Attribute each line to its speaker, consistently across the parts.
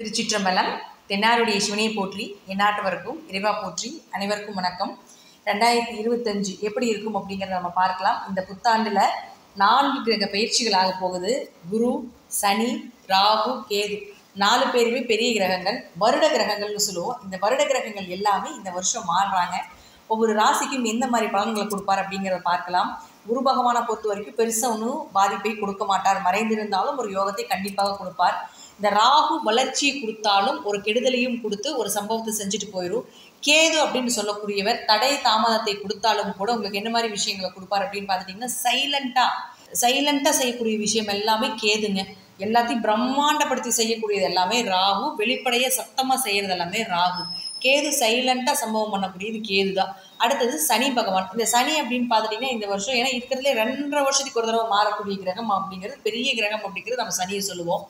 Speaker 1: திருச்சிற்றம்பலம். தென்னாருடைய சிவனையை போற்றி, எந்நாட்டவருக்கும் இறைவா போற்றி. அனைவருக்கும் வணக்கம். 2025 எப்படி இருக்கும் அப்படிங்கிறத நம்ம பார்க்கலாம். இந்த புத்தாண்டில் 4 கிரக பயிற்சிகள் ஆக போகுது. குரு, சனி, ராகு, கேது 4 பேருமே பெரிய கிரகங்கள், வருட கிரகங்கள்னு சொல்லுவோம். இந்த வருட கிரகங்கள் எல்லாமே இந்த வருஷம் மாறுறாங்க. ஒவ்வொரு ராசிக்கும் எந்த மாதிரி பலன்களை கொடுப்பார் அப்படிங்கிறத பார்க்கலாம். குரு பகவானை பொறுத்த வரைக்கும் பெருசாக ஒன்றும் பாதிப்பை கொடுக்க மாட்டார். மறைந்திருந்தாலும் ஒரு யோகத்தை கண்டிப்பாக கொடுப்பார். இந்த ராகு வளர்ச்சியை கொடுத்தாலும் ஒரு கெடுதலையும் கொடுத்து ஒரு சம்பவத்தை செஞ்சுட்டு போயிடும். கேது அப்படின்னு சொல்லக்கூடியவர் தடை தாமதத்தை கொடுத்தாலும் கூட உங்களுக்கு என்ன மாதிரி விஷயங்களை கொடுப்பார் அப்படின்னு பார்த்துட்டிங்கன்னா, சைலண்ட்டாக செய்யக்கூடிய விஷயம் எல்லாமே கேதுங்க. எல்லாத்தையும் பிரம்மாண்டப்படுத்தி செய்யக்கூடியது எல்லாமே ராகு. வெளிப்படையாக சத்தமாக செய்கிறது எல்லாமே ராகு. கேது சைலண்ட்டாக சம்பவம் பண்ணக்கூடியது கேது தான். அடுத்தது சனி பகவான். இந்த சனி அப்படின்னு பார்த்துட்டிங்கன்னா இந்த வருஷம், ஏன்னா இருக்கிறதுலே 2.5 வருஷத்துக்கு ஒரு தடவை மாறக்கூடிய கிரகம் அப்படிங்கிறது பெரிய கிரகம் அப்படிங்கிறது நம்ம சனியை சொல்லுவோம்.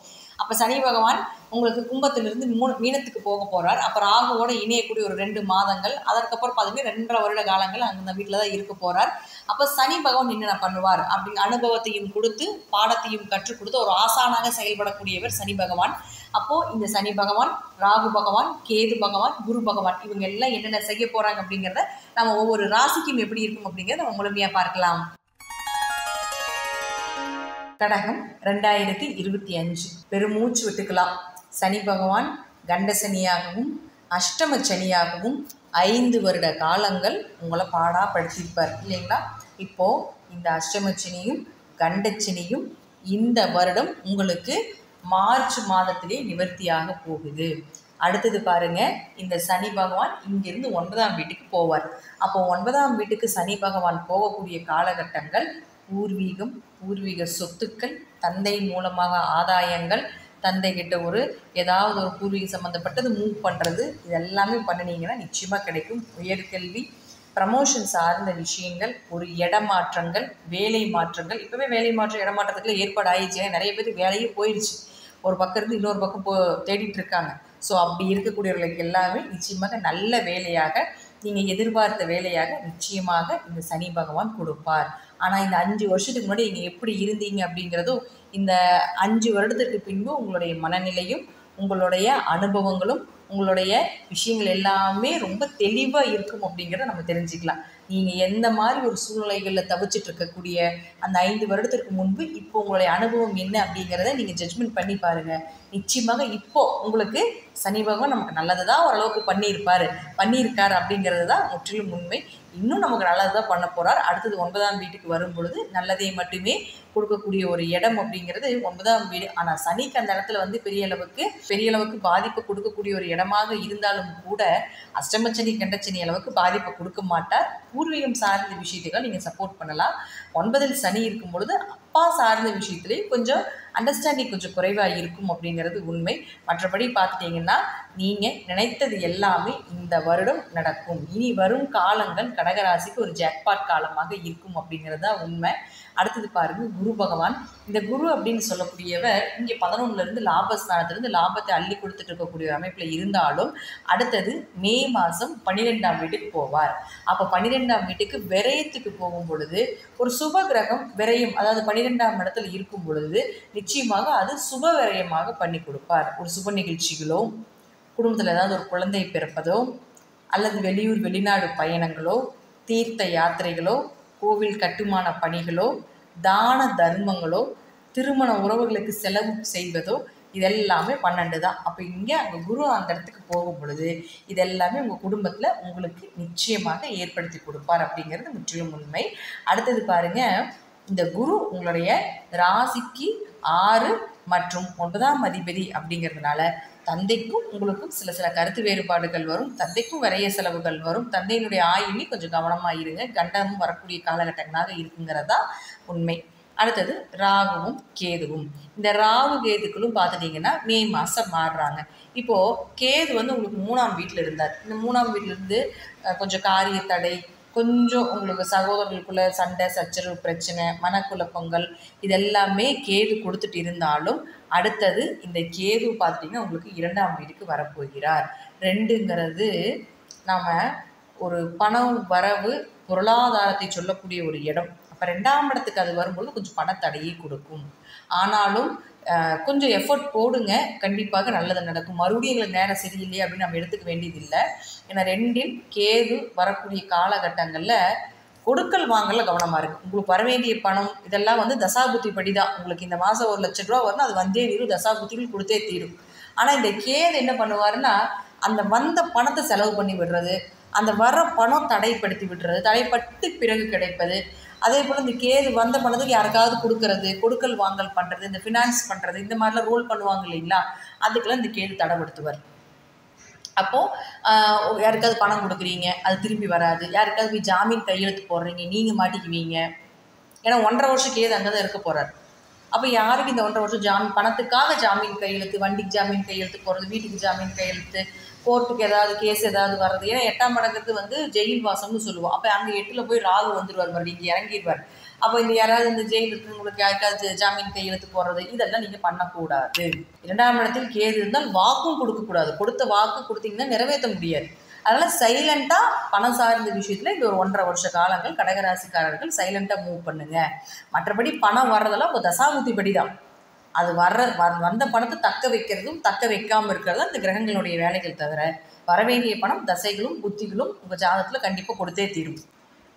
Speaker 1: அப்போ சனி பகவான் உங்களுக்கு கும்பத்திலிருந்து மீனத்துக்கு போக போகிறார். அப்போ ராகுவோட இணையக்கூடிய ஒரு 2 மாதங்கள், அதற்கப்புறம் பார்த்தீங்கன்னா 2.5 வருட காலங்கள் அந்த வீட்டில் தான் இருக்க போகிறார். அப்போ சனி பகவான் என்னென்ன பண்ணுவார் அப்படிங்கிற அனுபவத்தையும் கொடுத்து பாடத்தையும் கற்றுக் கொடுத்து ஒரு ஆசானாக செயல்படக்கூடியவர் சனி பகவான். அப்போது இந்த சனி பகவான், ராகு பகவான், கேது பகவான், குரு பகவான் இவங்க எல்லாம் என்னென்ன செய்ய போகிறாங்க அப்படிங்கிறத நம்ம ஒவ்வொரு ராசிக்கும் எப்படி இருக்கும் அப்படிங்கிறத நம்ம முழுமையாக பார்க்கலாம். கடகம் 2025 பெருமூச்சு விட்டுக்கலாம். சனி பகவான் கண்ட சனியாகவும் அஷ்டம சனியாகவும் 5 வருட காலங்கள் உங்களை பாடாப்படுத்தியிருப்பார் இல்லைங்களா? இப்போது இந்த அஷ்டம சனியும் கண்டச்சனியும் இந்த வருடம் உங்களுக்கு மார்ச் மாதத்திலே நிவர்த்தியாக போகுது. அடுத்தது பாருங்க, இந்த சனி பகவான் இங்கிருந்து 9ஆம் வீட்டுக்கு போவார். அப்போ 9ஆம் வீட்டுக்கு சனி பகவான் போகக்கூடிய காலகட்டங்கள் பூர்வீக சொத்துக்கள், தந்தை மூலமாக ஆதாயங்கள், தந்தை கிட்ட ஏதாவது ஒரு பூர்வீக சம்மந்தப்பட்டது மூவ் பண்ணுறது, இது எல்லாமே பண்ணினீங்கன்னா நிச்சயமாக கிடைக்கும். உயர்கல்வி, ப்ரமோஷன் சார்ந்த விஷயங்கள், ஒரு இடமாற்றங்கள், வேலை மாற்றங்கள். இப்போவே வேலை மாற்றம் இடமாற்றத்துக்குள்ள ஏற்பாடு ஆயிடுச்சு. நிறைய பேர் வேலையே போயிடுச்சு, ஒரு பக்கம் இருந்து இன்னொரு பக்கம் தேடிட்டு இருக்காங்க. ஸோ அப்படி இருக்கக்கூடியவர்களுக்கு எல்லாமே நிச்சயமாக நல்ல வேலையாக, நீங்கள் எதிர்பார்த்த வேலையாக நிச்சயமாக இந்த சனி பகவான் கொடுப்பார். ஆனால் இந்த 5 வருஷத்துக்கு முன்னாடி நீங்கள் எப்படி இருந்தீங்க அப்படிங்கிறதும், இந்த 5 வருடத்திற்கு பின்பு உங்களுடைய மனநிலையும் உங்களுடைய அனுபவங்களும் உங்களுடைய விஷயங்கள் எல்லாமே ரொம்ப தெளிவாக இருக்கும் அப்படிங்கிறத நம்ம தெரிஞ்சுக்கலாம். நீங்கள் எந்த மாதிரி ஒரு சூழ்நிலைகளில் தவிச்சிட்டு இருக்கக்கூடிய அந்த 5 வருடத்திற்கு முன்பு இப்போ உங்களுடைய அனுபவம் என்ன அப்படிங்கிறத நீங்கள் ஜட்ஜ்மெண்ட் பண்ணி பாருங்கள். நிச்சயமாக இப்போது உங்களுக்கு சனி பகவான் நமக்கு நல்லது தான் ஓரளவுக்கு பண்ணியிருக்காரு அப்படிங்கிறது தான் முற்றிலும் உண்மை. இன்னும் நமக்கு நல்லது தான் பண்ண போகிறார். அடுத்தது 9ஆம் வீட்டுக்கு வரும் பொழுது நல்லதை மட்டுமே கொடுக்கக்கூடிய ஒரு இடம் அப்படிங்கிறது 9ஆம் வீடு. ஆனால் சனிக்கு அந்த இடத்துல பெரிய அளவுக்கு பாதிப்பை கொடுக்கக்கூடிய ஒரு இடமாக இருந்தாலும் கூட அஷ்டமச்சனி கண்டச்சனி அளவுக்கு பாதிப்பை கொடுக்க மாட்டார். பூர்வீகம் சார்ந்த விஷயத்துகள் நீங்கள் சப்போர்ட் பண்ணலாம். 9இல் சனி இருக்கும் பொழுது அப்பா சார்ந்த விஷயத்துலேயே கொஞ்சம் அண்டர்ஸ்டாண்டிங் கொஞ்சம் குறைவாக இருக்கும் அப்படிங்கிறது உண்மை. மற்றபடி பார்த்துட்டிங்கன்னா நீங்கள் நினைத்தது எல்லாமே இந்த வருடம் நடக்கும். இனி வரும் காலங்கள் கடகராசிக்கு ஒரு ஜாக்பாட் காலமாக இருக்கும் அப்படிங்கிறது தான் உண்மை. அடுத்தது பாருங்கள், குரு பகவான். இந்த குரு அப்படின்னு சொல்லக்கூடியவர் இங்கே 11லேருந்து லாபஸ்தானத்திலிருந்து லாபத்தை அள்ளி கொடுத்துட்டு இருக்கக்கூடிய அமைப்பில் இருந்தாலும் அடுத்தது மே மாதம் 12ஆம் வீட்டுக்கு போவார். அப்போ 12ஆம் வீட்டுக்கு விரயத்துக்கு போகும் பொழுது ஒரு சுப கிரகம் விரயம், அதாவது 12ஆம் இடத்துல இருக்கும் பொழுது நிச்சயமாக அது சுப விரயமாக பண்ணி கொடுப்பார். ஒரு சுப நிகழ்ச்சிகளோ, குடும்பத்தில் ஏதாவது ஒரு குழந்தை பிறப்பதோ, அல்லது வெளியூர் வெளிநாடு பயணங்களோ, தீர்த்த யாத்திரைகளோ, கோவில் கட்டுமான பணிகளோ, தான தர்மங்களோ, திருமண உறவுகளுக்கு செலவு செய்வதோ, இதெல்லாமே 12 தான். அப்போ இங்கே அங்கே குரு அந்த இடத்துக்கு போகும் பொழுது இதெல்லாமே உங்கள் குடும்பத்தில் உங்களுக்கு நிச்சயமாக ஏற்படுத்தி கொடுப்பார் அப்படிங்கிறது முற்றிலும் உண்மை. அடுத்தது பாருங்கள், இந்த குரு உங்களுடைய ராசிக்கு 6 மற்றும் 9ஆம் அதிபதி அப்படிங்கிறதுனால தந்தைக்கும் உங்களுக்கும் சில கருத்து வேறுபாடுகள் வரும். தந்தைக்கும் விரைய செலவுகள் வரும். தந்தையினுடைய ஆயுளி கொஞ்சம் கவனமாக இருங்க. கண்டமும் வரக்கூடிய காலகட்டங்களாக இருக்குங்கிறதா உண்மை. அடுத்தது ராகுவும் கேதுவும். இந்த ராகு கேதுக்களும் பார்த்துட்டிங்கன்னா மே மாதம் மாறுறாங்க. இப்போது கேது உங்களுக்கு 3ஆம் வீட்டில் இருந்தார். இந்த 3ஆம் வீட்டிலேருந்து கொஞ்சம் காரிய தடை, கொஞ்சம் உங்களுக்கு சகோதரர்களுக்குள்ள சண்டை சச்சரவு பிரச்சனை, மனக்குழப்பங்கள் இதெல்லாமே கேது கொடுத்துட்டு இருந்தாலும் அடுத்தது இந்த கேது பார்த்திங்கன்னா உங்களுக்கு 2ஆம் வீட்டுக்கு வரப்போகிறார். 2ங்கிறது நாம் ஒரு பணம் வரவு பொருளாதாரத்தை சொல்லக்கூடிய ஒரு இடம். அப்போ 2ஆம் இடத்துக்கு அது வரும்பொழுது கொஞ்சம் பணத்தடையை கொடுக்கும். ஆனாலும் கொஞ்சம் எஃபர்ட் போடுங்க, கண்டிப்பாக நல்லது நடக்கும். மறுபடியும் எங்களுக்கு நேரம் சரியில்லையே அப்படின்னு நம்ம எடுத்துக்க வேண்டியதில்லை. ஏன்னா 2இல் கேது வரக்கூடிய காலகட்டங்களில் கொடுக்கல் வாங்கல கவனமாக இருக்குது. உங்களுக்கு வர வேண்டிய பணம் இதெல்லாம் வந்து தசாபுத்தி படி தான். உங்களுக்கு இந்த மாதம் 1,00,000 வரணும், அது வந்தே தீரும், தசாபுத்திகள் கொடுத்தே தீரும். ஆனால் இந்த கேது என்ன பண்ணுவாருன்னா, அந்த வந்த பணத்தை செலவு பண்ணி விடுறது, அந்த வர பணம் தடைப்படுத்தி விடுறது, தடைப்பட்டு பிறகு கிடைப்பது. அதே போல் இந்த கேது வந்த பணத்துக்கு யாருக்காவது கொடுக்கறது, கொடுக்கல் வாங்கல் பண்ணுறது, இந்த ஃபினான்ஸ் பண்ணுறது, இந்த மாதிரிலாம் ரோல் பண்ணுவாங்க இல்லைங்களா, அதுக்கெல்லாம் இந்த கேது தடைப்படுத்துவார். அப்போது யாருக்காவது பணம் கொடுக்குறீங்க, அது திரும்பி வராது. யாருக்காவது போய் ஜாமீன் கையெழுத்து போடுறீங்க, நீங்கள் மாட்டிக்குவீங்க. ஏன்னா 1.5 வருஷம் கேது அங்கே தான் இருக்க போகிறார். அப்போ யாருக்கு இந்த 1.5 வருஷம் பணத்துக்காக ஜாமீன் கையெழுத்து, வண்டிக்கு ஜாமீன் கையெழுத்து போடுறது, வீட்டுக்கு ஜாமீன் கையெழுத்து, கோர்ட்டுக்கு ஏதாவது கேஸ் ஏதாவது வர்றது. ஏன்னா 8ஆம் இடத்துக்கு வந்து ஜெயில் வாசம்னு சொல்லுவோம். அப்போ அங்கே 8ல் போய் ராகு வந்துடுவார், மறுபடியும் இங்கே இறங்கிடுவார். அப்போ இந்த யாராவது இந்த ஜெயில் இருக்கிறவங்களுக்கு யாருக்காவது ஜாமீன் கையெழுத்து போடுறது, இதெல்லாம் நீங்கள் பண்ணக்கூடாது. 2ஆம் இடத்தில் கேது இருந்தால் வாக்கும் கொடுக்கக்கூடாது. கொடுத்த வாக்கு கொடுத்தீங்கன்னா நிறைவேற்ற முடியாது. அதனால் சைலண்ட்டாக பணம் சார்ந்த விஷயத்தில் இந்த ஒரு 1.5 வருஷ காலங்கள் கடகராசிக்காரர்கள் சைலண்ட்டாக மூவ் பண்ணுங்கள். மற்றபடி பணம் வர்றதெல்லாம் இப்போ தசாபுத்தி படி தான். அது வந்த பணத்தை தக்க வைக்கிறதும் தக்க வைக்காமல் இருக்கிறதும் இந்த கிரகங்களுடைய வேலைகள் தவிர, வரவேண்டிய பணம் தசைகளும் புத்திகளும் உங்கள் ஜாதகத்தில் கண்டிப்பாக கொடுத்தே தீரும்.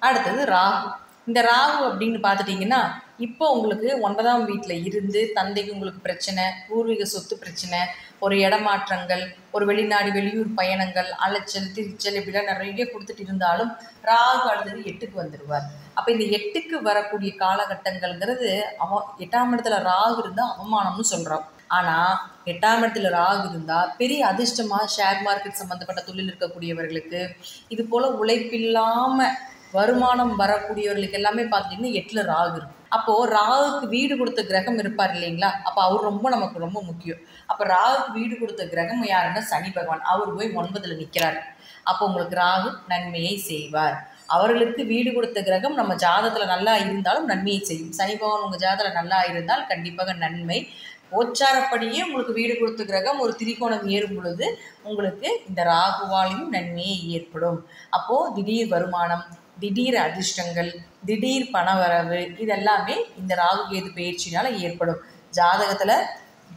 Speaker 1: அடுத்தது ராகு. இந்த ராகு அப்படின்னு பார்த்துட்டிங்கன்னா, இப்போ உங்களுக்கு 9ஆம் வீட்டில் இருந்து தந்தைக்கு உங்களுக்கு பிரச்சனை, பூர்வீக சொத்து பிரச்சனை, ஒரு இடமாற்றங்கள், ஒரு வெளிநாடு வெளியூர் பயணங்கள், அலைச்சல் திருச்சல் இப்படிலாம் நிறைய கொடுத்துட்டு இருந்தாலும் ராகு அடுத்தது 8க்கு வந்துடுவார். அப்போ இந்த 8க்கு வரக்கூடிய காலகட்டங்கள்ங்கிறது 8ஆம் இடத்துல ராகு இருந்தால் அவமானம்னு சொல்கிறோம். ஆனால் 8ஆம் இடத்துல ராகு இருந்தால் பெரிய அதிர்ஷ்டமாக ஷேர் மார்க்கெட் சம்மந்தப்பட்ட தொழில் இருக்கக்கூடியவர்களுக்கு, இது போல் உழைப்பில்லாமல் வருமானம் வரக்கூடியவர்களுக்கு எல்லாமே பார்த்துட்டிங்கன்னா 8ல் ராகு இருக்கும். அப்போது ராகுக்கு வீடு கொடுத்த கிரகம் இருப்பார் இல்லைங்களா, அப்போ அவர் நமக்கு ரொம்ப முக்கியம். அப்போ ராகுக்கு வீடு கொடுத்த கிரகம் யாருன்னா சனி பகவான். அவர் போய் 9ல் நிற்கிறார். அப்போ உங்களுக்கு ராகு நன்மையை செய்வார். அவர்களுக்கு வீடு கொடுத்த கிரகம் நம்ம ஜாதகத்தில் நல்லா இருந்தாலும் நன்மையை செய்யும். சனி பகவான் உங்கள் ஜாதகத்தில் நல்லா இருந்தால் கண்டிப்பாக நன்மை. கோச்சாரப்படியே உங்களுக்கு வீடு கொடுத்த கிரகம் ஒரு திரிகோணம் ஏறும் பொழுது உங்களுக்கு இந்த ராகுவாலையும் நன்மையே ஏற்படும். அப்போது திடீர் வருமானம், திடீர் அதிர்ஷ்டங்கள், திடீர் பணவரவு இதெல்லாமே இந்த ராகு கேது பயிற்சினால் ஏற்படும். ஜாதகத்தில்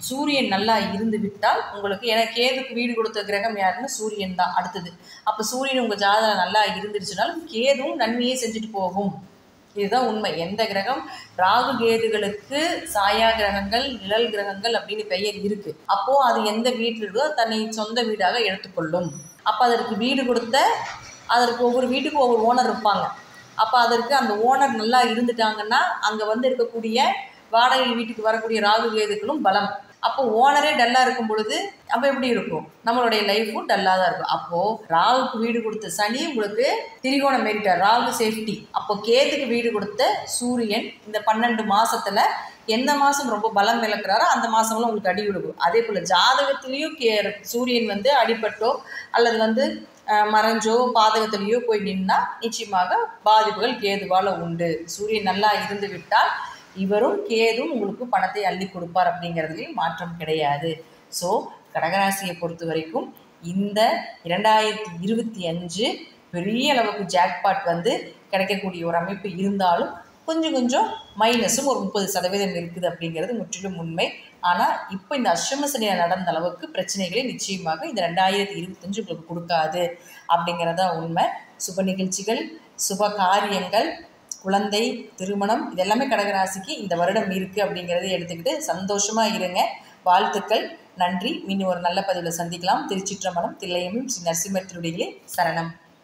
Speaker 1: சூரியன் நல்லா இருந்து விட்டால் உங்களுக்கு, ஏன்னா கேதுக்கு வீடு கொடுத்த கிரகம் யாருன்னா சூரியன் தான் அடுத்தது. அப்போ சூரியன் உங்கள் ஜாதகம் நல்லா இருந்துருச்சுனாலும் கேதுவும் நன்மையே செஞ்சுட்டு போகும். இதுதான் உண்மை. எந்த கிரகம் ராகு கேதுகளுக்கு சாயா கிரகங்கள், நிழல் கிரகங்கள் அப்படின்னு பெயர் இருக்குது. அப்போது அது எந்த வீட்டில் இருக்கோ தன்னை சொந்த வீடாக எடுத்துக்கொள்ளும். அப்போ அதற்கு வீடு கொடுத்த, அதற்கு ஒவ்வொரு வீட்டுக்கும் ஒவ்வொரு ஓனர் இருப்பாங்க. அப்போ அதற்கு அந்த ஓனர் நல்லா இருந்துட்டாங்கன்னா அங்கே வந்து இருக்கக்கூடிய வாடகை வீட்டுக்கு வரக்கூடிய ராகு கேதுக்களும் பலம். அப்போ ஓனரே டல்லாக இருக்கும் பொழுது அப்போ எப்படி இருக்கும், நம்மளுடைய லைஃப்பும் டல்லாக தான் இருக்கும். அப்போது ராகுக்கு வீடு கொடுத்த சனி உங்களுக்கு திரிகோணம் மேறிட்டார், ராகு சேஃப்டி. அப்போ கேதுக்கு வீடு கொடுத்த சூரியன் இந்த 12 மாதத்தில் எந்த மாதம் ரொம்ப பலம் விளக்குறாரோ அந்த மாதம்லாம் உங்களுக்கு அடி விடுக்கும். அதே போல் ஜாதகத்துலேயும் சூரியன் வந்து அடிபட்டோ அல்லது வந்து மறைஞ்சோ பாதகத்திலேயோ போய் நின்னால் நிச்சயமாக பாதிப்புகள் கேதுவால் உண்டு. சூரியன் நல்லா இருந்து விட்டால் இவரும் கேதும் உங்களுக்கு பணத்தை அள்ளி கொடுப்பார், அப்படிங்கிறதுலையும் மாற்றம் கிடையாது. ஸோ கடகராசியை பொறுத்த வரைக்கும் இந்த 2025 பெரிய அளவுக்கு ஜாக்பாட் வந்து கிடைக்கக்கூடிய ஒரு அமைப்பு இருந்தாலும் கொஞ்சம் மைனஸும் ஒரு 30% இருக்குது அப்படிங்கிறது முற்றிலும் உண்மை. ஆனால் இப்போ இந்த அஷ்டம சனியில் நடந்த அளவுக்கு பிரச்சனைகளை நிச்சயமாக இந்த 2025 உங்களுக்கு கொடுக்காது அப்படிங்கிறதா உண்மை. சுப நிகழ்ச்சிகள், சுப காரியங்கள், குழந்தை, திருமணம் இதெல்லாமே கடகராசிக்கு இந்த வருடம் இருக்குது அப்படிங்கிறத எடுத்துக்கிட்டு சந்தோஷமாக இருங்க. வாழ்த்துக்கள், நன்றி. மீண்டும் ஒரு நல்ல பதிவில் சந்திக்கலாம். திருச்சிற்றம்பலம், தில்லையம்பலம், ஸ்ரீ நரசிம்மர் திருவடிகளே சரணம்.